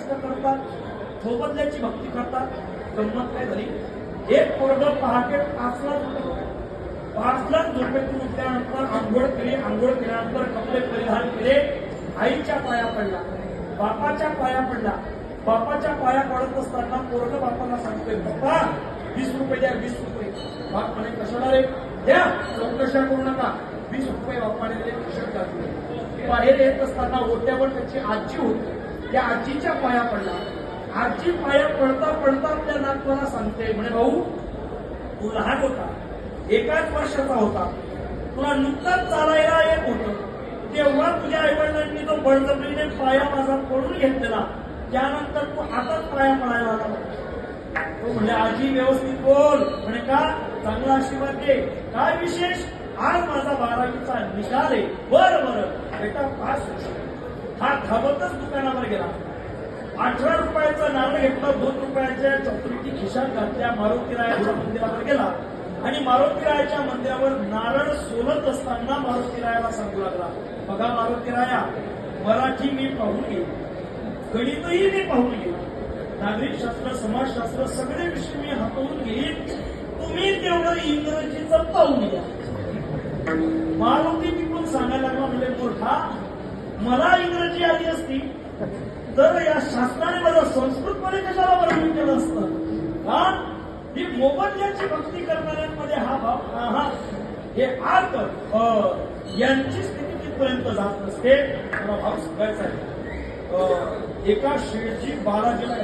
कष्ट करतात, मोबदल्याची भक्ती करतात. गंमत काय झाली, एक पोरगं पहाटे 5ला झोपतो. 5ला झोपेतून उठल्यानंतर आंघोळ केली, आंघोळ केल्यानंतर कपडे परिधान केले, आईच्या पाया पडला, बापाच्या पाया पडला. बापाच्या पाया पडत असताना पोरगं बापाला सांगतोय, बाप्पा 20 रुपये द्या, 20 रुपये. बाप म्हणे कशाला रे, द्या, चौकशा करू नका. 20 रुपये बापाने दिले, खिशात घातले. बाहेर येत असताना ओट्यावर त्याची आजी होती, त्या आजीच्या पाया पडला. आजी पाया पडता पडता त्या नातवाला सांगते, म्हणे भाऊ तू लहान होता, 1 वर्षाचा होता, तुला नुकताच चालायला येत होतं, तेव्हा तुझ्या आईवडिलांनी तो बळजबरीने पाया माझा पडून घेतलेला, त्यानंतर तू आताच पाया पडायला लागला. तो म्हणजे आजी व्यवस्थित बोल. म्हणे का, चांगला आशीर्वाद दे. काय विशेष, आज माझा 12वीचा निकाल आहे. बरं बरं बेटा पास. हा धावतच दुकानावर गेला, 18 रुपयाचा नारळ घेतला, 2 रुपयाच्या चॉकलेटी खिशात घातल्या, मारुतीरायाच्या मंदिरावर गेला आणि मारुतीरायाच्या मंदिरावर नारळ सोलत असताना मारुतीरायाला सांगू लागला, बघा मारुतीराया, मराठी मी पाहून घेईन, गणितही मी पाहून घेईन, नागरिकशास्त्र, समाजशास्त्र सगळे विषय मी हाताळून घेईन, तुम्ही तेवढं इंग्रजीचं पाहून घ्या. मारुती तिकडून सांगायला लागला, म्हणजे मोठा, मला इंग्रजी आली असती तर या शास्त्राने माझं संस्कृत मध्ये कशाला वर्णन केलं असतं. हा, ही मोबदल्याची भक्ती करणाऱ्यांमध्ये हा भाव, हे आर्थ यांची स्थिती तिथपर्यंत जात नसते. मला भाव सांगायचा आहे, एका शेठजी बालाजीला